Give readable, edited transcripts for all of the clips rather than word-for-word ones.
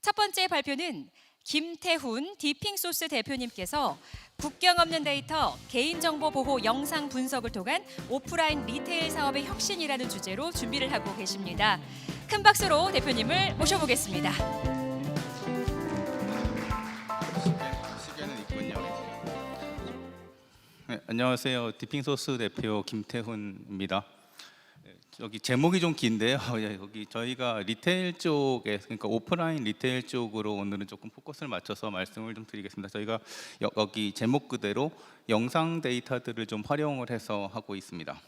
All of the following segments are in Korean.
첫 번째 발표는 김태훈 디핑소스 대표님께서 국경 없는 데이터, 개인정보 보호 영상 분석을 통한 오프라인 리테일 사업의 혁신이라는 주제로 준비를 하고 계십니다. 큰 박수로 대표님을 모셔보겠습니다. 시계는 있군요. 네, 안녕하세요. 디핑소스 대표 김태훈입니다. 여기 제목이 좀 긴데요. 여기 저희가 리테일 쪽에, 그러니까 오프라인 리테일 쪽으로 오늘은 조금 포커스를 맞춰서 말씀을 좀 드리겠습니다. 저희가 여기 제목 그대로 영상 데이터들을 좀 활용을 해서 하고 있습니다.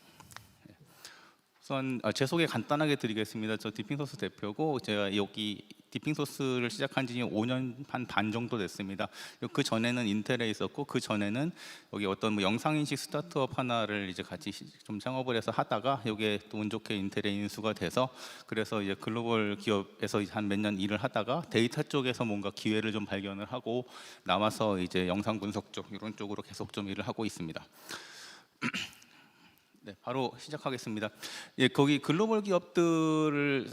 우선 제 소개 간단하게 드리겠습니다. 저 디핑소스 대표고, 제가 여기 디핑소스를 시작한 지 5년 반 정도 됐습니다. 그 전에는 인텔에 있었고, 그 전에는 여기 어떤 영상인식 스타트업 하나를 이제 같이 좀 창업을 해서 하다가 여기에 또 운 좋게 인텔에 인수가 돼서, 그래서 이제 글로벌 기업에서 한 몇 년 일을 하다가 데이터 쪽에서 뭔가 기회를 좀 발견을 하고 남아서 이제 영상 분석 쪽 이런 쪽으로 계속 좀 일을 하고 있습니다. 네, 바로 시작하겠습니다. 예, 거기 글로벌 기업들을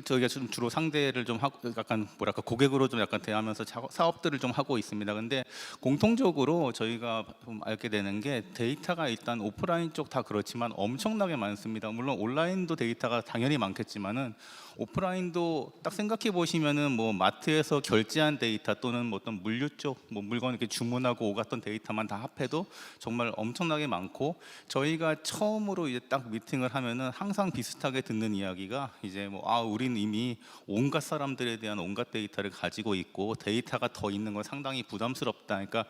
저희가 좀 주로 상대를 좀 하고, 약간 뭐랄까 고객으로 좀 약간 대하면서 사업들을 좀 하고 있습니다. 근데 공통적으로 저희가 좀 알게 되는 게, 데이터가 일단 오프라인 쪽 다 그렇지만 엄청나게 많습니다. 물론 온라인도 데이터가 당연히 많겠지만은 오프라인도 딱 생각해 보시면은 뭐 마트에서 결제한 데이터 또는 뭐 어떤 물류 쪽 뭐 물건 이렇게 주문하고 오갔던 데이터만 다 합해도 정말 엄청나게 많고, 저희가 처음으로 이제 딱 미팅을 하면은 항상 비슷하게 듣는 이야기가 이제 뭐 우린 이미 온갖 사람들에 대한 온갖 데이터를 가지고 있고 데이터가 더 있는 건 상당히 부담스럽다. 그러니까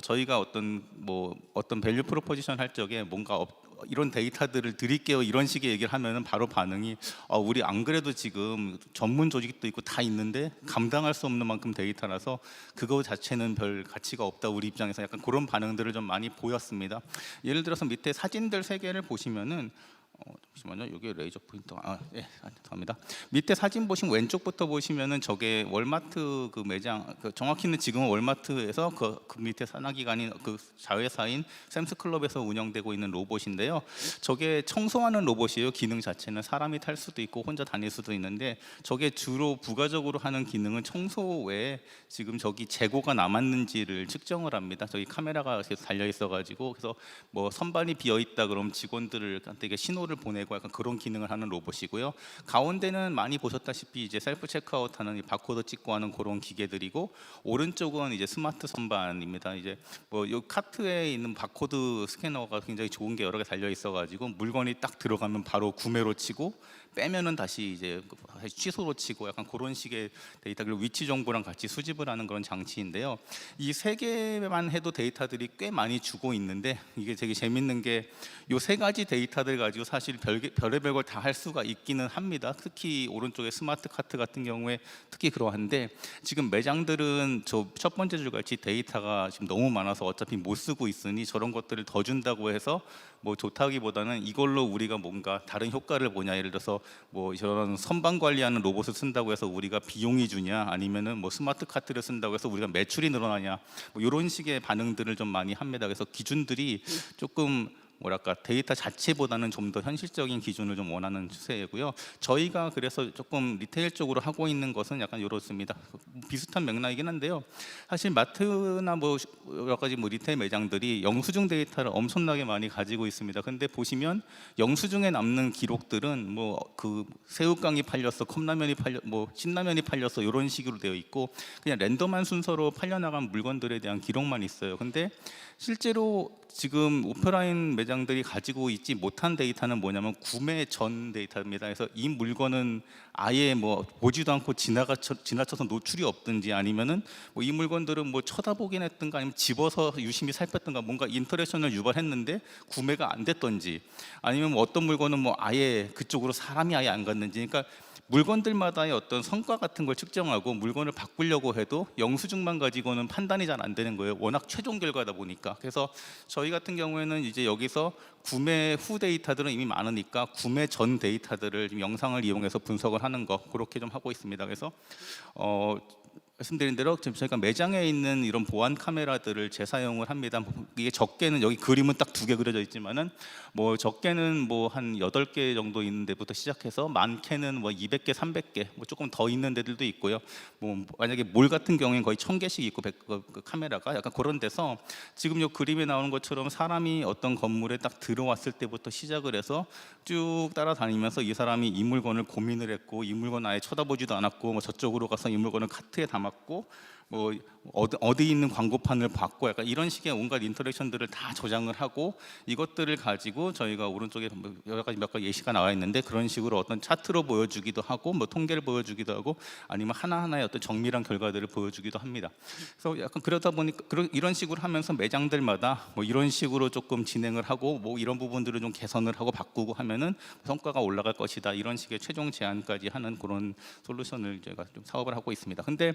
저희가 어떤 밸류 프로포지션 할 적에 뭔가 이런 데이터들을 드릴게요 이런 식의 얘기를 하면은 바로 반응이 우리 안 그래도 지금 전문 조직도 있고 다 있는데 감당할 수 없는 만큼 데이터라서 그거 자체는 별 가치가 없다, 우리 입장에서 약간 그런 반응들을 좀 많이 보였습니다. 예를 들어서 밑에 사진들 3개를 보시면은 잠시만요. 여기 레이저 포인터. 예, 감사합니다. 밑에 사진 보시면 왼쪽부터 보시면은 저게 월마트 그 매장, 정확히는 지금은 월마트에서 그 밑에 산하기가 아닌 그 자회사인 샘스클럽에서 운영되고 있는 로봇인데요. 저게 청소하는 로봇이에요. 기능 자체는 사람이 탈 수도 있고 혼자 다닐 수도 있는데, 저게 주로 부가적으로 하는 기능은 청소 외에 지금 저기 재고가 남았는지를 측정을 합니다. 저기 카메라가 달려 있어가지고, 그래서 뭐 선반이 비어 있다 그럼 직원들한테 신호를 보내고 약간 그런 기능을 하는 로봇이고요. 가운데는 많이 보셨다시피 이제 셀프 체크아웃 하는 바코드 찍고 하는 그런 기계들이고, 오른쪽은 이제 스마트 선반입니다. 이제 뭐 요 카트에 있는 바코드 스캐너가 굉장히 좋은 게 여러 개 달려 있어가지고 물건이 딱 들어가면 바로 구매로 치고 빼면은 다시 이제 취소로 치고 약간 그런 식의 데이터를 위치 정보랑 같이 수집을 하는 그런 장치인데요. 이 3개만 해도 데이터들이 꽤 많이 주고 있는데, 이게 되게 재밌는 게 이 3가지 데이터들 가지고 사실 별의별 걸 다 할 수가 있기는 합니다. 특히 오른쪽에 스마트 카트 같은 경우에 특히 그러한데, 지금 매장들은 저 첫 번째 줄 같이 데이터가 지금 너무 많아서 어차피 못 쓰고 있으니 저런 것들을 더 준다고 해서 뭐 좋다기보다는 이걸로 우리가 뭔가 다른 효과를 보냐, 예를 들어서 뭐 저런 선반 관리하는 로봇을 쓴다고 해서 우리가 비용이 주냐, 아니면은 뭐 스마트 카트를 쓴다고 해서 우리가 매출이 늘어나냐, 뭐 이런 식의 반응들을 좀 많이 합니다. 그래서 기준들이 조금 뭐랄까 데이터 자체보다는 좀 더 현실적인 기준을 좀 원하는 추세이고요. 저희가 그래서 조금 리테일 쪽으로 하고 있는 것은 약간 이렇습니다. 비슷한 맥락이긴 한데요. 사실 마트나 뭐 여러 가지 뭐 리테일 매장들이 영수증 데이터를 엄청나게 많이 가지고 있습니다. 근데 보시면 영수증에 남는 기록들은 뭐 그 새우깡이 팔렸어, 컵라면이 뭐 신라면이 팔렸어 이런 식으로 되어 있고, 그냥 랜덤한 순서로 팔려나간 물건들에 대한 기록만 있어요. 근데 실제로 지금 오프라인 매장들이 가지고 있지 못한 데이터는 뭐냐면 구매 전 데이터입니다. 그래서 이 물건은 아예 뭐 보지도 않고 지나쳐서 노출이 없든지, 아니면은 뭐 이 물건들은 뭐 쳐다보긴 했든가 아니면 집어서 유심히 살폈든가 뭔가 인터랙션을 유발했는데 구매가 안 됐던지, 아니면 뭐 어떤 물건은 뭐 아예 그쪽으로 사람이 아예 안 갔는지, 그러니까 물건들마다의 어떤 성과 같은 걸 측정하고 물건을 바꾸려고 해도 영수증만 가지고는 판단이 잘 안 되는 거예요. 워낙 최종 결과다 보니까. 그래서 저희 같은 경우에는 이제 여기서 구매 후 데이터들은 이미 많으니까 구매 전 데이터들을 지금 영상을 이용해서 분석을 하는 거, 그렇게 좀 하고 있습니다. 그래서 말씀드린 대로 지금 저희가 매장에 있는 이런 보안 카메라들을 재사용을 합니다. 이게 적게는 여기 그림은 딱 2개 그려져 있지만은 뭐 적게는 뭐 한 8개 정도 있는 데부터 시작해서 많게는 뭐 200개, 300개, 뭐 조금 더 있는 데들도 있고요. 뭐 만약에 몰 같은 경우에는 거의 1000개씩 있고 그 카메라가 약간 그런 데서 지금 요 그림에 나오는 것처럼 사람이 어떤 건물에 딱 들어왔을 때부터 시작을 해서 쭉 따라다니면서 이 사람이 이 물건을 고민을 했고 이 물건 아예 쳐다보지도 않았고 뭐 저쪽으로 가서 이 물건을 카트에 담았고 뭐 어디 있는 광고판을 봤고 약간 이런 식의 온갖 인터랙션들을 다 저장을 하고 이것들을 가지고 저희가 오른쪽에 뭐 여러 가지 몇 가지 예시가 나와 있는데 그런 식으로 어떤 차트로 보여주기도 하고 뭐 통계를 보여주기도 하고 아니면 하나하나의 어떤 정밀한 결과들을 보여주기도 합니다. 그래서 약간 그러다 보니까 이런 식으로 하면서 매장들마다 뭐 이런 식으로 조금 진행을 하고 뭐 이런 부분들을 좀 개선을 하고 바꾸고 하면은 성과가 올라갈 것이다 이런 식의 최종 제안까지 하는 그런 솔루션을 제가 좀 사업을 하고 있습니다. 근데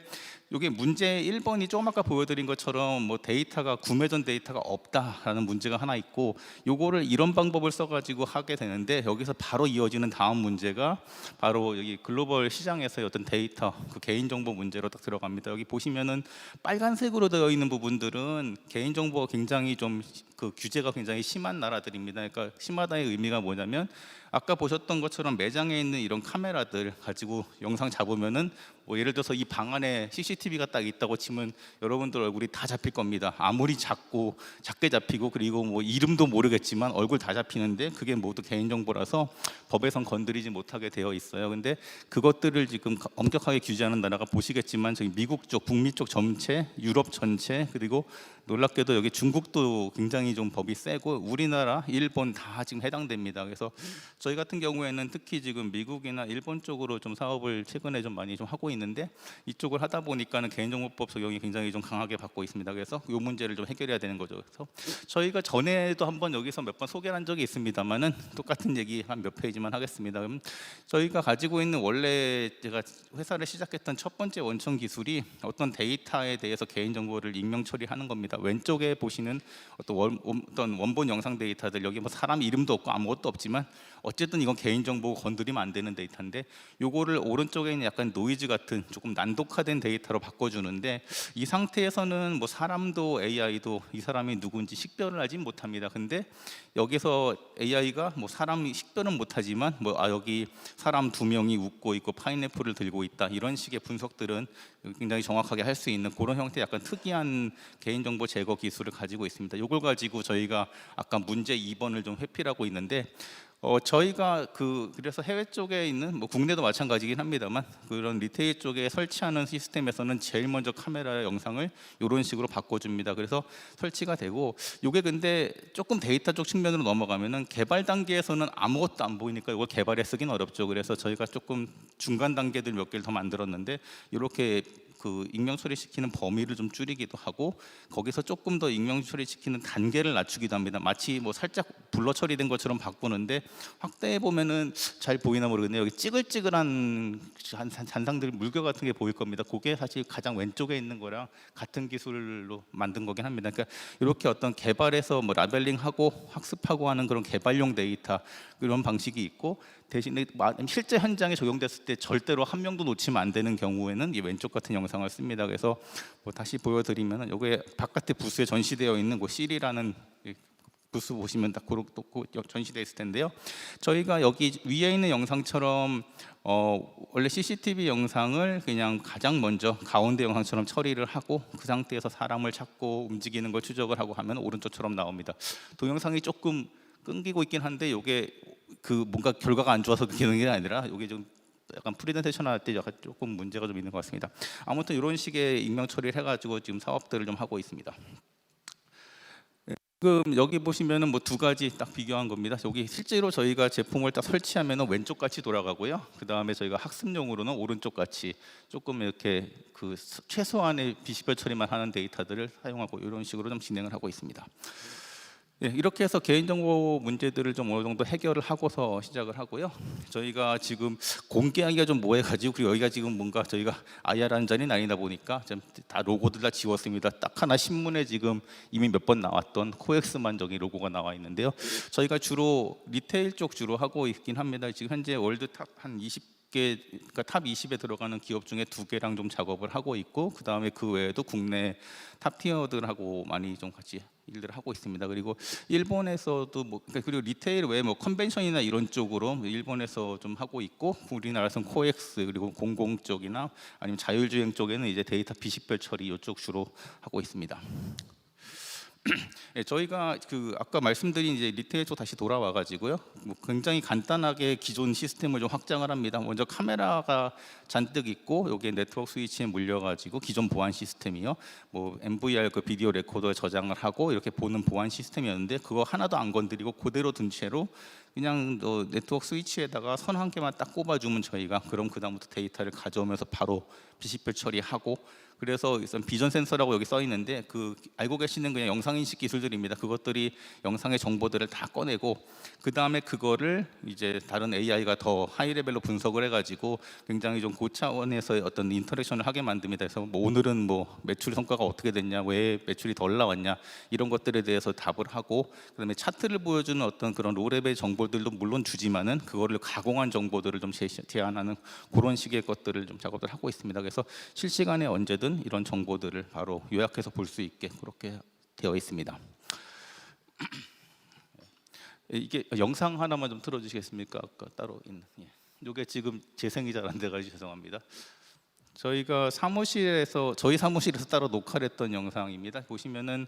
이게 문제 1번이 조금 아까 보여드린 것처럼 뭐 데이터가 구매 전 데이터가 없다라는 문제가 하나 있고 요거를 이런 방법을 써가지고 하게 되는데 여기서 바로 이어지는 다음 문제가 바로 여기 글로벌 시장에서의 어떤 데이터 그 개인정보 문제로 딱 들어갑니다. 여기 보시면은 빨간색으로 되어 있는 부분들은 개인정보가 굉장히 좀 그 규제가 굉장히 심한 나라들입니다. 그러니까 심하다의 의미가 뭐냐면 아까 보셨던 것처럼 매장에 있는 이런 카메라들 가지고 영상 잡으면은 뭐 예를 들어서 이 방 안에 CCTV가 딱 있다고 치면 여러분들 얼굴이 다 잡힐 겁니다. 아무리 작게 잡히고 그리고 뭐 이름도 모르겠지만 얼굴 다 잡히는데 그게 모두 개인정보라서 법에선 건드리지 못하게 되어 있어요. 근데 그것들을 지금 엄격하게 규제하는 나라가 보시겠지만 저기 미국 쪽, 북미 쪽 전체, 유럽 전체 그리고 놀랍게도 여기 중국도 굉장히 좀 법이 세고 우리나라, 일본 다 지금 해당됩니다. 그래서 저희 같은 경우에는 특히 지금 미국이나 일본 쪽으로 좀 사업을 최근에 좀 많이 좀 하고 있는데 이쪽을 하다 보니까는 개인정보법 적용이 굉장히 좀 강하게 받고 있습니다. 그래서 이 문제를 좀 해결해야 되는 거죠. 그래서 저희가 전에도 한번 여기서 몇 번 소개한 적이 있습니다만은 똑같은 얘기 한 몇 페이지만 하겠습니다. 그럼 저희가 가지고 있는 원래 제가 회사를 시작했던 첫 번째 원천 기술이 어떤 데이터에 대해서 개인정보를 익명 처리하는 겁니다. 왼쪽에 보시는 어떤 원본 영상 데이터들 여기 뭐 사람 이름도 없고 아무것도 없지만 어쨌든 이건 개인정보 건드리면 안 되는 데이터인데 요거를 오른쪽에 있는 약간 노이즈 같은 조금 난독화된 데이터로 바꿔주는데 이 상태에서는 뭐 사람도 AI도 이 사람이 누군지 식별을 하지 못합니다. 근데 여기서 AI가 뭐 사람이 식별은 못하지만 뭐 여기 사람 2명이 웃고 있고 파인애플을 들고 있다 이런 식의 분석들은 굉장히 정확하게 할 수 있는 그런 형태의 약간 특이한 개인정보 제거 기술을 가지고 있습니다. 이걸 가지고 저희가 아까 문제 2번을 좀 회피하고 있는데 저희가 그래서 해외 쪽에 있는 뭐 국내도 마찬가지긴 합니다만 그런 리테일 쪽에 설치하는 시스템에서는 제일 먼저 카메라 영상을 이런 식으로 바꿔줍니다. 그래서 설치가 되고 이게 근데 조금 데이터 쪽 측면으로 넘어가면은 개발 단계에서는 아무것도 안 보이니까 이걸 개발해 쓰긴 어렵죠. 그래서 저희가 조금 중간 단계들 몇 개를 더 만들었는데 이렇게 그 익명 처리시키는 범위를 좀 줄이기도 하고 거기서 조금 더 익명 처리시키는 단계를 낮추기도 합니다. 마치 뭐 살짝 블러 처리된 것처럼 바꾸는데 확대해 보면은 잘 보이나 모르겠네요. 여기 찌글찌글한 잔상들 물결 같은 게 보일 겁니다. 그게 사실 가장 왼쪽에 있는 거랑 같은 기술로 만든 거긴 합니다. 그러니까 이렇게 어떤 개발해서 뭐 라벨링하고 학습하고 하는 그런 개발용 데이터 이런 방식이 있고 대신에 실제 현장에 적용됐을 때 절대로 한 명도 놓치면 안 되는 경우에는 이 왼쪽 같은 영상을 씁니다. 그래서 뭐 다시 보여드리면은 여기에 바깥에 부스에 전시되어 있는 그 C라는 부스 보시면 딱 그렇고 전시되어 있을 텐데요. 저희가 여기 위에 있는 영상처럼 원래 CCTV 영상을 그냥 가장 먼저 가운데 영상처럼 처리를 하고 그 상태에서 사람을 찾고 움직이는 걸 추적을 하고 하면 오른쪽처럼 나옵니다. 동영상이 조금 끊기고 있긴 한데 이게 그 뭔가 결과가 안 좋아서 그렇게 되는 게 아니라 이게 좀 약간 프레젠테이션 할 때 약간 조금 문제가 좀 있는 것 같습니다. 아무튼 이런 식의 익명 처리를 해가지고 지금 사업들을 좀 하고 있습니다. 지금 여기 보시면은 뭐 2가지 딱 비교한 겁니다. 여기 실제로 저희가 제품을 딱 설치하면은 왼쪽 같이 돌아가고요. 그 다음에 저희가 학습용으로는 오른쪽 같이 조금 이렇게 그 최소한의 비식별 처리만 하는 데이터들을 사용하고 이런 식으로 좀 진행을 하고 있습니다. 예, 이렇게 해서 개인정보 문제들을 좀 어느 정도 해결을 하고서 시작을 하고요. 저희가 지금 공개하기가 좀 뭐해가지고 그리고 여기가 지금 뭔가 저희가 IR하는 자리는 아니다 보니까 다 로고들 다 지웠습니다. 딱 하나 신문에 지금 이미 몇 번 나왔던 코엑스만 저기 로고가 나와 있는데요. 저희가 주로 리테일 쪽 주로 하고 있긴 합니다. 지금 현재 월드탑 한 20개, 그러니까 탑 20에 들어가는 기업 중에 2개랑 좀 작업을 하고 있고, 그 다음에 그 외에도 국내 탑 티어들하고 많이 좀 같이 일들을 하고 있습니다. 그리고 일본에서도 뭐, 그러니까 그리고 리테일 외에 뭐 컨벤션이나 이런 쪽으로 일본에서 좀 하고 있고, 우리나라에서는 코엑스 그리고 공공 쪽이나 아니면 자율주행 쪽에는 이제 데이터 비식별 처리 이쪽 주로 하고 있습니다. 예, 저희가 그 아까 말씀드린 이제 리테일 쪽 다시 돌아와 가지고요. 뭐 굉장히 간단하게 기존 시스템을 좀 확장을 합니다. 먼저 카메라가 잔뜩 있고 여기에 네트워크 스위치에 물려 가지고 기존 보안 시스템이요. 뭐 MVR 그 비디오 레코더에 저장을 하고 이렇게 보는 보안 시스템이었는데 그거 하나도 안 건드리고 그대로 둔 채로 그냥 네트워크 스위치에다가 선 한 개만 딱 꼽아주면 저희가 그럼 그다음부터 데이터를 가져오면서 바로 비식별 처리하고, 그래서 비전 센서라고 여기 써 있는데 그 알고 계시는 그냥 영상 인식 기술들입니다. 그것들이 영상의 정보들을 다 꺼내고 그 다음에 그거를 이제 다른 AI가 더 하이 레벨로 분석을 해가지고 굉장히 좀 고차원에서의 어떤 인터랙션을 하게 만듭니다. 그래서 뭐 오늘은 뭐 매출 성과가 어떻게 됐냐, 왜 매출이 덜 나왔냐 이런 것들에 대해서 답을 하고, 그다음에 차트를 보여주는 어떤 그런 로레벨 정보들도 물론 주지만은 그거를 가공한 정보들을 좀 제안하는 그런 식의 것들을 좀 작업을 하고 있습니다. 그래서 실시간에 언제든 이런 정보들을 바로 요약해서 볼 수 있게 그렇게 되어 있습니다. 이게 영상 하나만 좀 틀어주시겠습니까? 아까 따로 있는. 이게 지금 재생이 잘 안 돼가지고 죄송합니다. 저희가 저희 사무실에서 따로 녹화를 했던 영상입니다. 보시면은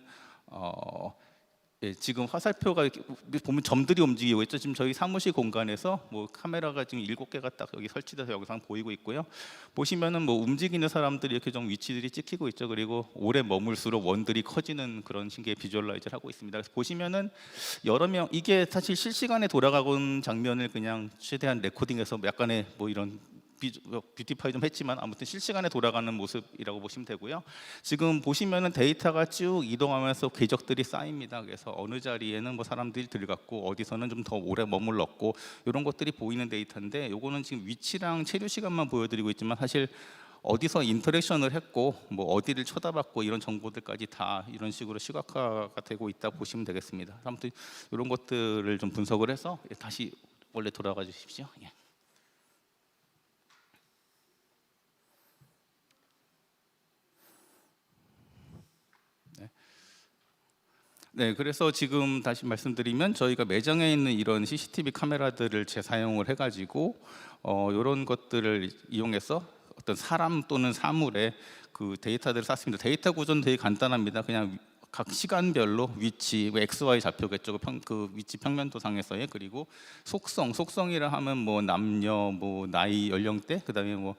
예, 지금 화살표가 이렇게 보면 점들이 움직이고 있죠. 지금 저희 사무실 공간에서 뭐 카메라가 지금 7개가 딱 여기 설치돼서 영상 보이고 있고요. 보시면은 뭐 움직이는 사람들이 이렇게 좀 위치들이 찍히고 있죠. 그리고 오래 머물수록 원들이 커지는 그런 식의 비주얼라이즈를 하고 있습니다. 그래서 보시면은 여러 명, 이게 사실 실시간에 돌아가고 있는 장면을 그냥 최대한 레코딩해서 약간의 뭐 이런 뷰티파이 좀 했지만 아무튼 실시간에 돌아가는 모습이라고 보시면 되고요. 지금 보시면은 데이터가 쭉 이동하면서 궤적들이 쌓입니다. 그래서 어느 자리에는 뭐 사람들이 들어갔고 어디서는 좀 더 오래 머물렀고 이런 것들이 보이는 데이터인데, 요거는 지금 위치랑 체류 시간만 보여드리고 있지만 사실 어디서 인터랙션을 했고 뭐 어디를 쳐다봤고 이런 정보들까지 다 이런 식으로 시각화가 되고 있다 보시면 되겠습니다. 아무튼 이런 것들을 좀 분석을 해서 다시 원래 돌아가 주십시오. 예. 네, 그래서 지금 다시 말씀드리면 저희가 매장에 있는 이런 CCTV 카메라들을 재사용을 해가지고 이런 것들을 이용해서 어떤 사람 또는 사물의 그 데이터들을 쌓습니다. 데이터 구조는 되게 간단합니다. 그냥 각 시간별로 위치, X, Y 좌표겠죠. 그 위치 평면도상에서의, 그리고 속성이라 하면 뭐 남녀, 뭐 나이, 연령대, 그다음에 뭐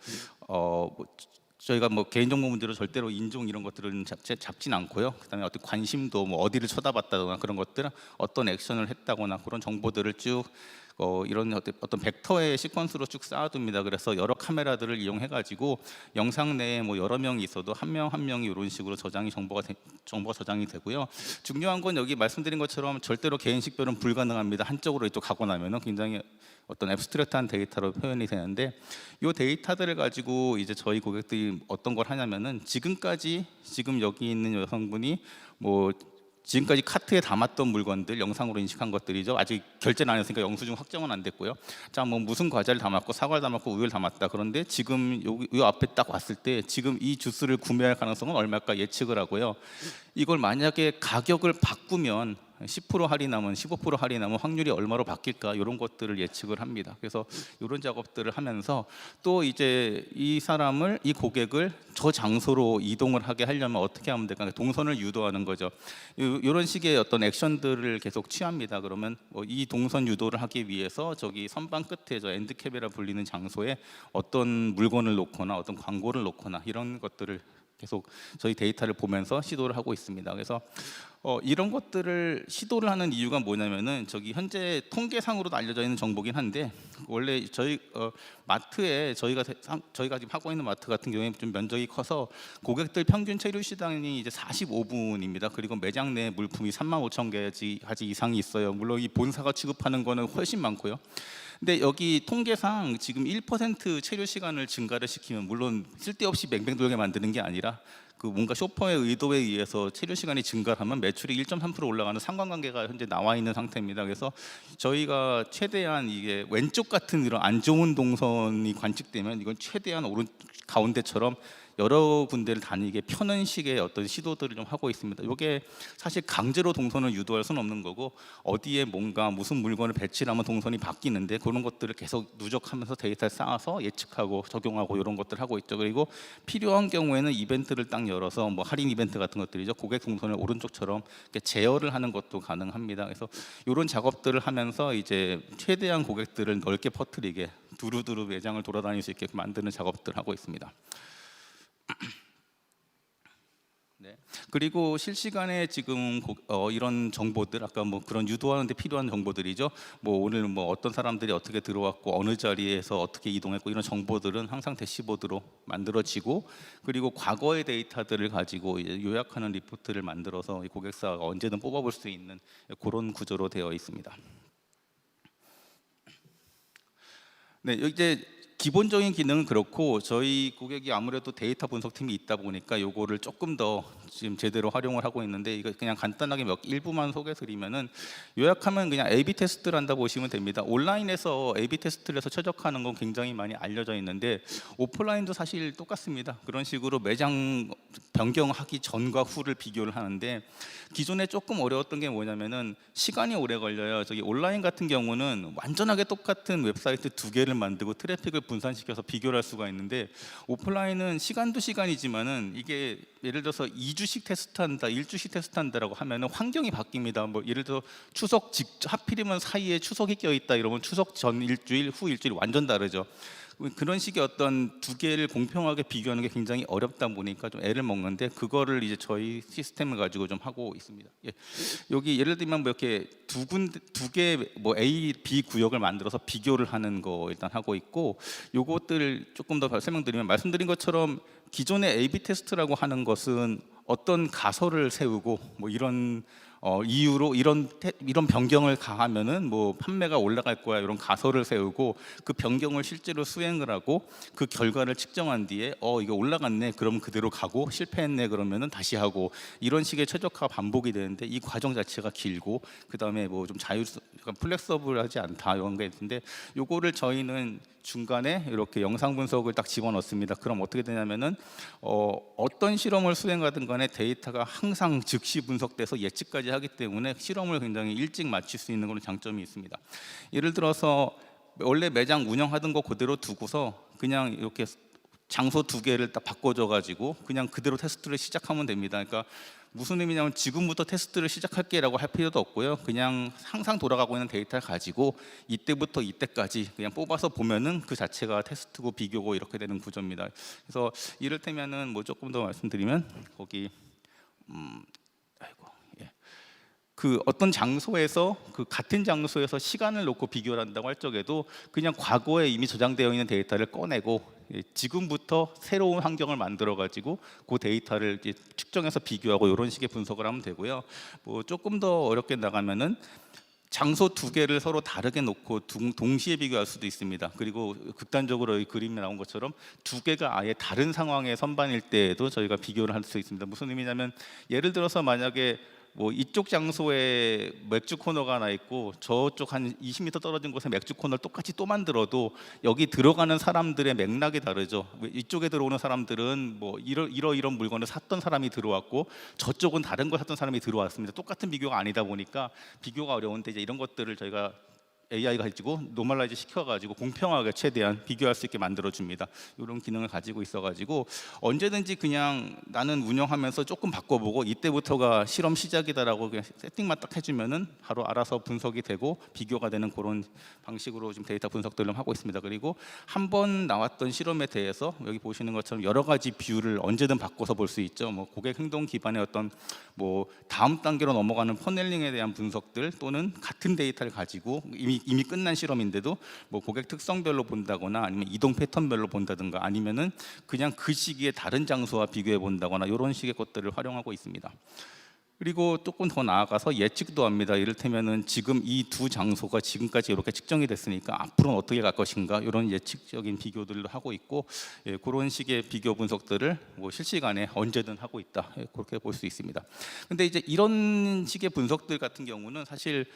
저희가 뭐 개인정보 문제로 절대로 인종 이런 것들은 잡진 않고요. 그다음에 어떤 관심도 뭐 어디를 쳐다봤다거나 그런 것들, 어떤 액션을 했다거나 그런 정보들을 쭉 이런 어떤 벡터의 시퀀스로 쭉 쌓아둡니다. 그래서 여러 카메라들을 이용해 가지고 영상 내에 뭐 여러 명이 있어도 한 명 한 명이 이런 식으로 정보가 저장이 되고요. 중요한 건 여기 말씀드린 것처럼 절대로 개인 식별은 불가능합니다. 한쪽으로 이쪽 가고 나면은 굉장히 어떤 앱스트랙트한 데이터로 표현이 되는데, 이 데이터들을 가지고 이제 저희 고객들이 어떤 걸 하냐면은 지금 여기 있는 여성분이 뭐 지금까지 카트에 담았던 물건들 영상으로 인식한 것들이죠. 아직 결제는 안 했으니까 영수증 확정은 안 됐고요. 자, 뭐 무슨 과자를 담았고 사과를 담았고 우유를 담았다. 그런데 지금 요 앞에 딱 왔을 때 지금 이 주스를 구매할 가능성은 얼마일까 예측을 하고요. 이걸 만약에 가격을 바꾸면 10% 할인하면 15% 할인하면 확률이 얼마로 바뀔까, 이런 것들을 예측을 합니다. 그래서 이런 작업들을 하면서 또 이제 이 고객을 저 장소로 이동을 하게 하려면 어떻게 하면 될까, 동선을 유도하는 거죠. 이런 식의 어떤 액션들을 계속 취합니다. 그러면 이 동선 유도를 하기 위해서 저기 선반 끝에 저 엔드캡이라 불리는 장소에 어떤 물건을 놓거나 어떤 광고를 놓거나 이런 것들을 계속 저희 데이터를 보면서 시도를 하고 있습니다. 그래서 이런 것들을 시도를 하는 이유가 뭐냐면은 저기 현재 통계상으로도 알려져 있는 정보긴 한데, 원래 저희 마트에 저희가 지금 하고 있는 마트 같은 경우에 좀 면적이 커서 고객들 평균 체류 시간이 이제 45분입니다. 그리고 매장 내 물품이 35,000개 이상이 있어요. 물론 이 본사가 취급하는 거는 훨씬 많고요. 근데 여기 통계상 지금 1% 체류 시간을 증가를 시키면 물론 쓸데없이 맹맹 돌게 만드는 게 아니라 그 뭔가 쇼퍼의 의도에 의해서 체류 시간이 증가하면 매출이 1.3% 올라가는 상관관계가 현재 나와 있는 상태입니다. 그래서 저희가 최대한 이게 왼쪽 같은 이런 안 좋은 동선이 관측되면 이건 최대한 오른 가운데처럼 여러 군데를 다니게 펴는 식의 어떤 시도들을 좀 하고 있습니다. 이게 사실 강제로 동선을 유도할 수는 없는 거고 어디에 뭔가 무슨 물건을 배치하면 동선이 바뀌는데 그런 것들을 계속 누적하면서 데이터를 쌓아서 예측하고 적용하고 이런 것들을 하고 있죠. 그리고 필요한 경우에는 이벤트를 딱 열어서 뭐 할인 이벤트 같은 것들이죠. 고객 동선을 오른쪽처럼 이렇게 제어를 하는 것도 가능합니다. 그래서 이런 작업들을 하면서 이제 최대한 고객들을 넓게 퍼뜨리게 두루두루 매장을 돌아다닐 수 있게 만드는 작업들을 하고 있습니다. 네. 그리고 실시간에 지금 이런 정보들 아까 뭐 그런 유도하는데 필요한 정보들이죠. 뭐 오늘 뭐 어떤 사람들이 어떻게 들어왔고 어느 자리에서 어떻게 이동했고 이런 정보들은 항상 대시보드로 만들어지고 그리고 과거의 데이터들을 가지고 이제 요약하는 리포트를 만들어서 고객사가 언제든 뽑아볼 수 있는 그런 구조로 되어 있습니다. 네, 이제 기본적인 기능은 그렇고 저희 고객이 아무래도 데이터 분석팀이 있다 보니까 요거를 조금 더 지금 제대로 활용을 하고 있는데 이거 그냥 간단하게 일부만 소개드리면은 요약하면 그냥 A/B 테스트를 한다 보시면 됩니다. 온라인에서 A/B 테스트를 해서 최적화하는 건 굉장히 많이 알려져 있는데 오프라인도 사실 똑같습니다. 그런 식으로 매장 변경하기 전과 후를 비교를 하는데 기존에 조금 어려웠던 게 뭐냐면은 시간이 오래 걸려요. 저기 온라인 같은 경우는 완전하게 똑같은 웹사이트 두 개를 만들고 트래픽을 분산시켜서 비교를 할 수가 있는데 오프라인은 시간도 시간이지만은 이게 예를 들어서 2주씩 테스트한다, 1주씩 테스트한다라고 하면은 환경이 바뀝니다. 뭐 예를 들어 추석 하필이면 사이에 추석이 껴있다 이러면 추석 전 일주일, 후 일주일 완전 다르죠. 그런 식의 어떤 두 개를 공평하게 비교하는 게 굉장히 어렵다 보니까 좀 애를 먹는데 그거를 이제 저희 시스템을 가지고 좀 하고 있습니다. 예. 여기 예를 들면 뭐 이렇게 두 개 뭐 A, B 구역을 만들어서 비교를 하는 거 일단 하고 있고 요것들을 조금 더 설명드리면 말씀드린 것처럼 기존의 A/B 테스트라고 하는 것은 어떤 가설을 세우고 뭐 이런 이유로 이런 변경을 가하면은 뭐 판매가 올라갈 거야 이런 가설을 세우고 그 변경을 실제로 수행을 하고 그 결과를 측정한 뒤에 이거 올라갔네 그럼 그대로 가고 실패했네 그러면은 다시 하고 이런 식의 최적화 반복이 되는데 이 과정 자체가 길고 그 다음에 뭐 좀 플렉서블하지 않다 이런 게 있는데 요거를 저희는 중간에 이렇게 영상 분석을 딱 집어넣습니다. 그럼 어떻게 되냐면은 어떤 실험을 수행하든 간에 데이터가 항상 즉시 분석돼서 예측까지 하기 때문에 실험을 굉장히 일찍 마칠 수 있는 그런 장점이 있습니다. 예를 들어서 원래 매장 운영하던 거 그대로 두고서 그냥 이렇게 장소 두 개를 딱 바꿔줘 가지고 그냥 그대로 테스트를 시작하면 됩니다. 그러니까 무슨 의미냐면 지금부터 테스트를 시작할게라고 할 필요도 없고요. 그냥 항상 돌아가고 있는 데이터를 가지고 이때부터 이때까지 그냥 뽑아서 보면은 그 자체가 테스트고 비교고 이렇게 되는 구조입니다. 그래서 이를테면은 뭐 조금 더 말씀드리면 거기 그 어떤 장소에서 그 같은 장소에서 시간을 놓고 비교를 한다고 할 적에도 그냥 과거에 이미 저장되어 있는 데이터를 꺼내고 지금부터 새로운 환경을 만들어 가지고 그 데이터를 이제 측정해서 비교하고 이런 식의 분석을 하면 되고요. 뭐 조금 더 어렵게 나가면은 장소 두 개를 서로 다르게 놓고 동시에 비교할 수도 있습니다. 그리고 극단적으로 이 그림에 나온 것처럼 두 개가 아예 다른 상황의 선반일 때에도 저희가 비교를 할 수 있습니다. 무슨 의미냐면 예를 들어서 만약에 뭐 이쪽 장소에 맥주 코너가 하나 있고 저쪽 한 20m 떨어진 곳에 맥주 코너를 똑같이 또 만들어도 여기 들어가는 사람들의 맥락이 다르죠. 이쪽에 들어오는 사람들은 뭐 이런 물건을 샀던 사람이 들어왔고 저쪽은 다른 걸 샀던 사람이 들어왔습니다. 똑같은 비교가 아니다 보니까 비교가 어려운데 이제 이런 것들을 저희가 AI가 가지고 노멀라이즈 시켜가지고 공평하게 최대한 비교할 수 있게 만들어줍니다. 이런 기능을 가지고 있어가지고 언제든지 그냥 나는 운영하면서 조금 바꿔보고 이때부터가 실험 시작이다라고 그냥 세팅만 딱 해주면은 바로 알아서 분석이 되고 비교가 되는 그런 방식으로 지금 데이터 분석들을 하고 있습니다. 그리고 한 번 나왔던 실험에 대해서 여기 보시는 것처럼 여러 가지 뷰를 언제든 바꿔서 볼 수 있죠. 뭐 고객 행동 기반의 어떤 뭐 다음 단계로 넘어가는 퍼넬링에 대한 분석들 또는 같은 데이터를 가지고 이미 끝난 실험인데도 뭐 고객 특성별로 본다거나 아니면 이동 패턴별로 본다든가 아니면은 그냥 그 시기에 다른 장소와 비교해 본다거나 이런 식의 것들을 활용하고 있습니다. 그리고 조금 더 나아가서 예측도 합니다. 이를테면은 지금 이 두 장소가 지금까지 이렇게 측정이 됐으니까 앞으로는 어떻게 갈 것인가 이런 예측적인 비교들을 하고 있고, 그런 식의 비교 분석들을 뭐 실시간에 언제든 하고 있다, 그렇게 볼 수 있습니다. 근데 이제 이런 식의 분석들 같은 경우는 사실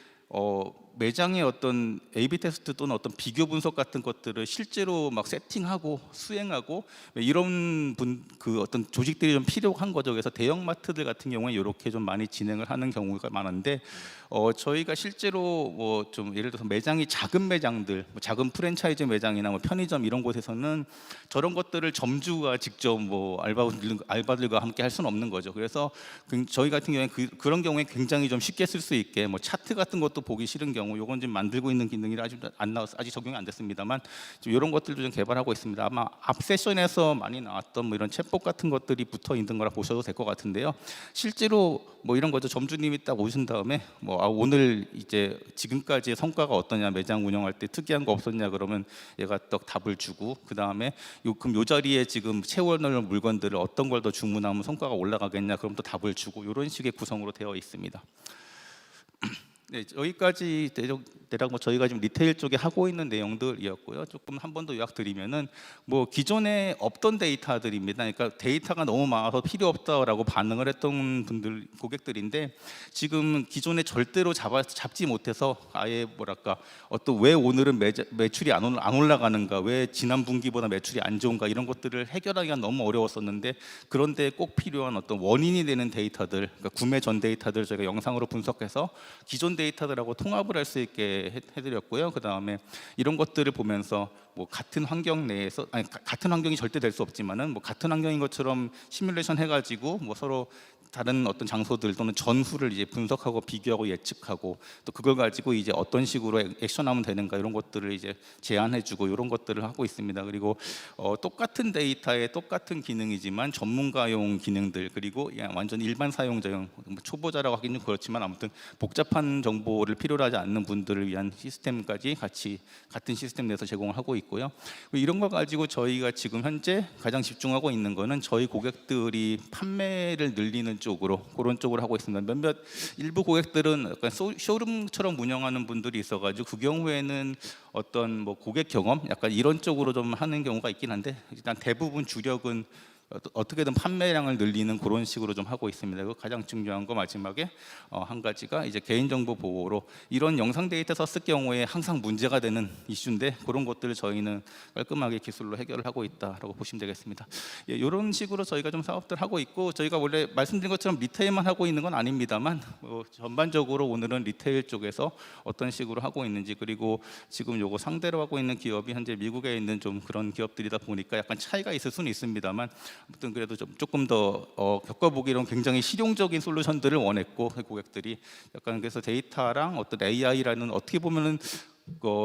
매장의 어떤 A/B 테스트 또는 어떤 비교 분석 같은 것들을 실제로 막 세팅하고 수행하고 이런 그 어떤 조직들이 좀 필요한 거죠. 그래서 대형 마트들 같은 경우에 이렇게 좀 많이 진행을 하는 경우가 많은데, 저희가 실제로 뭐 좀 예를 들어서 매장이 작은 매장들, 뭐 작은 프랜차이즈 매장이나 뭐 편의점 이런 곳에서는 저런 것들을 점주가 직접 뭐 알바들과 함께 할 수는 없는 거죠. 그래서 저희 같은 경우에 그런 경우에 굉장히 좀 쉽게 쓸 수 있게 뭐 차트 같은 것도 보기 싫은 경우, 요건 지금 만들고 있는 기능이라 아직 안 나와서 아직 적용이 안 됐습니다만 좀 이런 것들도 좀 개발하고 있습니다. 아마 앞 세션에서 많이 나왔던 뭐 이런 챗봇 같은 것들이 붙어 있는 거라 보셔도 될 것 같은데요. 실제로 뭐 이런 거죠. 점주님이 딱 오신 다음에 뭐 오늘 이제 지금까지의 성과가 어떠냐, 매장 운영할 때 특이한 거 없었냐 그러면 얘가 딱 답을 주고, 그 다음에 그럼 요 자리에 지금 채워놓을 물건들을 어떤 걸 더 주문하면 성과가 올라가겠냐 그럼 또 답을 주고, 이런 식의 구성으로 되어 있습니다. 네, 여기까지 대략 뭐 저희가 지금 리테일 쪽에 하고 있는 내용들이었고요. 조금 한 번 더 요약드리면은 뭐 기존에 없던 데이터들입니다. 그러니까 데이터가 너무 많아서 필요 없다라고 반응을 했던 분들, 고객들인데, 지금 기존에 절대로 잡지 못해서 아예 뭐랄까 어떤 왜 오늘은 매출이 안 올라가는가, 왜 지난 분기보다 매출이 안 좋은가, 이런 것들을 해결하기가 너무 어려웠었는데, 그런데 꼭 필요한 어떤 원인이 되는 데이터들, 그러니까 구매 전 데이터들 저희가 영상으로 분석해서 기존 데이터들하고 통합을 할 수 있게 해드렸고요. 그 다음에 이런 것들을 보면서 뭐 같은 환경 내에서, 아니 같은 환경이 절대 될 수 없지만은 뭐 같은 환경인 것처럼 시뮬레이션 해가지고 뭐 서로 다른 어떤 장소들 또는 전후를 이제 분석하고 비교하고 예측하고, 또 그걸 가지고 이제 어떤 식으로 액션하면 되는가, 이런 것들을 이제 제안해주고 이런 것들을 하고 있습니다. 그리고 똑같은 데이터에 똑같은 기능이지만 전문가용 기능들, 그리고 완전 일반 사용자용, 뭐 초보자라고 하기는 그렇지만 아무튼 복잡한 정보를 필요로 하지 않는 분들을 위한 시스템까지 같이 같은 시스템 내에서 제공을 하고 있고요. 이런 거 가지고 저희가 지금 현재 가장 집중하고 있는 거는 저희 고객들이 판매를 늘리는 쪽으로, 그런 쪽으로 하고 있습니다. 일부 고객들은 약간 쇼룸처럼 운영하는 분들이 있어가지고 그 경우에는 어떤 뭐 고객 경험 약간 이런 쪽으로 좀 하는 경우가 있긴 한데, 일단 대부분 주력은 어떻게든 판매량을 늘리는 그런 식으로 좀 하고 있습니다. 그리고 가장 중요한 거 마지막에 한 가지가 이제 개인정보 보호로, 이런 영상 데이터 썼을 경우에 항상 문제가 되는 이슈인데, 그런 것들을 저희는 깔끔하게 기술로 해결을 하고 있다라고 보시면 되겠습니다. 이런 식으로 저희가 좀 사업들 하고 있고, 저희가 원래 말씀드린 것처럼 리테일만 하고 있는 건 아닙니다만 전반적으로 오늘은 리테일 쪽에서 어떤 식으로 하고 있는지, 그리고 지금 요거 상대로 하고 있는 기업이 현재 미국에 있는 좀 그런 기업들이다 보니까 약간 차이가 있을 수는 있습니다만, 아무튼 그래도 조금 더 겪어보기로는 굉장히 실용적인 솔루션들을 원했고, 고객들이 약간 그래서 데이터랑 어떤 AI라는 어떻게 보면은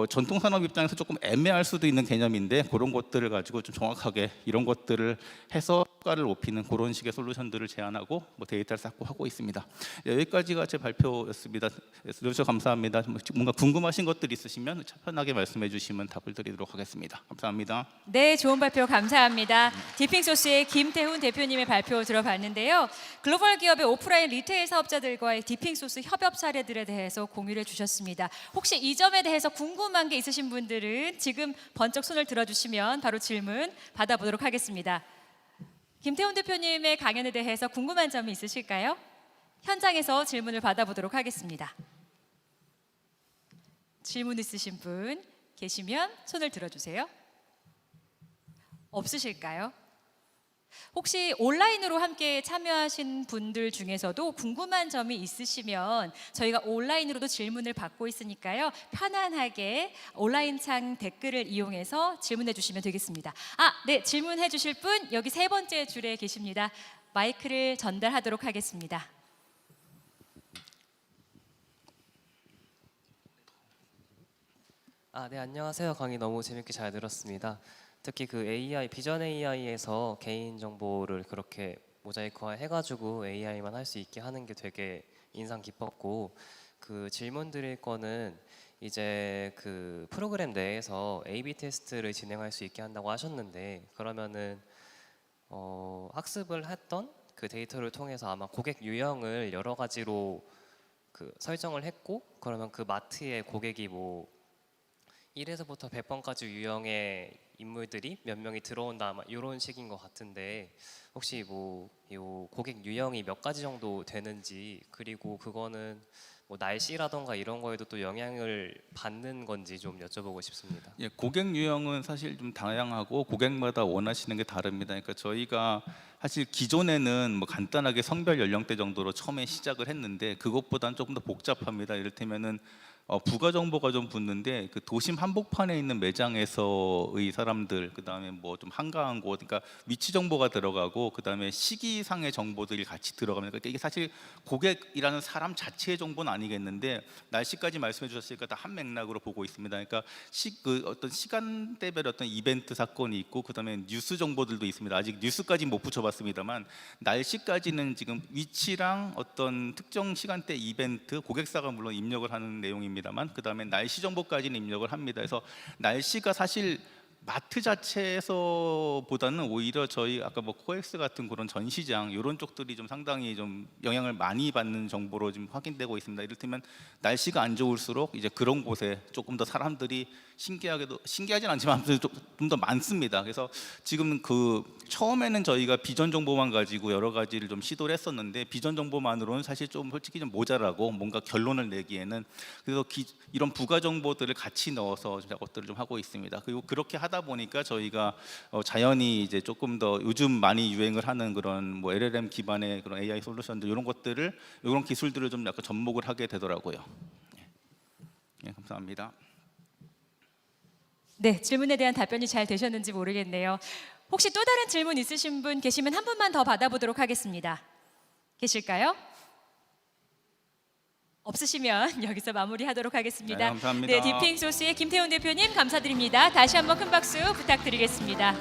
전통 산업 입장에서 조금 애매할 수도 있는 개념인데, 그런 것들을 가지고 좀 정확하게 이런 것들을 해서 효과를 높이는 그런 식의 솔루션들을 제안하고 뭐 데이터를 쌓고 하고 있습니다. 여기까지가 제 발표였습니다. 들어주셔서 감사합니다. 뭔가 궁금하신 것들 있으시면 편하게 말씀해 주시면 답을 드리도록 하겠습니다. 감사합니다. 네, 좋은 발표 감사합니다. 디핑소스의 김태훈 대표님의 발표 들어봤는데요. 글로벌 기업의 오프라인 리테일 사업자들과의 디핑소스 협업 사례들에 대해서 공유를 해주셨습니다. 혹시 이 점에 대해서 궁금한 게 있으신 분들은 지금 번쩍 손을 들어주시면 바로 질문 받아보도록 하겠습니다. 김태훈 대표님의 강연에 대해서 궁금한 점이 있으실까요? 현장에서 질문을 받아보도록 하겠습니다. 질문 있으신 분 계시면 손을 들어주세요. 없으실까요? 혹시 온라인으로 함께 참여하신 분들 중에서도 궁금한 점이 있으시면 저희가 온라인으로도 질문을 받고 있으니까요. 편안하게 온라인 창 댓글을 이용해서 질문해 주시면 되겠습니다. 네, 질문해 주실 분 여기 세 번째 줄에 계십니다. 마이크를 전달하도록 하겠습니다. 네, 안녕하세요. 강의 너무 재밌게 잘 들었습니다. 특히 그 AI, 비전 AI에서 개인 정보를 그렇게 모자이크화 해가지고 AI만 할 수 있게 하는 게 되게 인상 깊었고, 그 질문 드릴 거는 이제 그 프로그램 내에서 A/B 테스트를 진행할 수 있게 한다고 하셨는데, 그러면은 학습을 했던 그 데이터를 통해서 아마 고객 유형을 여러 가지로 그 설정을 했고, 그러면 그 마트에 고객이 뭐 1에서부터 100번까지 유형의 인물들이 몇 명이 들어온다, 아마 이런 식인 것 같은데, 혹시 뭐 요 고객 유형이 몇 가지 정도 되는지, 그리고 그거는 뭐 날씨라던가 이런 거에도 또 영향을 받는 건지 좀 여쭤보고 싶습니다. 예, 고객 유형은 사실 좀 다양하고 고객마다 원하시는 게 다릅니다. 그러니까 저희가 사실 기존에는 뭐 간단하게 성별 연령대 정도로 처음에 시작을 했는데 그것보다는 조금 더 복잡합니다. 이를테면은 부가 정보가 좀 붙는데 그 도심 한복판에 있는 매장에서의 사람들, 그다음에 뭐 좀 한가한 곳, 그러니까 위치 정보가 들어가고 그다음에 시기상의 정보들이 같이 들어갑니다. 그러니까 이게 사실 고객이라는 사람 자체의 정보는 아니겠는데 날씨까지 말씀해 주셨으니까 다 한 맥락으로 보고 있습니다. 그러니까 그 어떤 시간대별 어떤 이벤트 사건이 있고 그다음에 뉴스 정보들도 있습니다. 아직 뉴스까지 못 붙여봤습니다만 날씨까지는 지금 위치랑 어떤 특정 시간대 이벤트, 고객사가 물론 입력을 하는 내용입니다만 그다음에 날씨 정보까지는 입력을 합니다. 그래서 날씨가 사실 마트 자체에서보다는 오히려 저희 아까 뭐 코엑스 같은 그런 전시장 이런 쪽들이 좀 상당히 좀 영향을 많이 받는 정보로 지금 확인되고 있습니다. 이를테면 날씨가 안 좋을수록 이제 그런 곳에 조금 더 사람들이 신기하진 않지만 좀 더 많습니다. 그래서 지금 그 처음에는 저희가 비전 정보만 가지고 여러 가지를 좀 시도를 했었는데 비전 정보만으로는 사실 좀 솔직히 좀 모자라고 뭔가 결론을 내기에는, 그래서 이런 부가 정보들을 같이 넣어서 작업들을 좀 하고 있습니다. 그리고 그렇게 하다 보니까 저희가 자연히 이제 조금 더 요즘 많이 유행을 하는 그런 뭐 LLM 기반의 그런 AI 솔루션들 이런 것들을 이런 기술들을 좀 약간 접목을 하게 되더라고요. 예, 감사합니다. 네, 질문에 대한 답변이 잘 되셨는지 모르겠네요. 혹시 또 다른 질문 있으신 분 계시면 한 분만 더 받아보도록 하겠습니다. 계실까요? 없으시면 여기서 마무리하도록 하겠습니다. 네, 감사합니다. 네, 디핑소스의 김태훈 대표님 감사드립니다. 다시 한번 큰 박수 부탁드리겠습니다.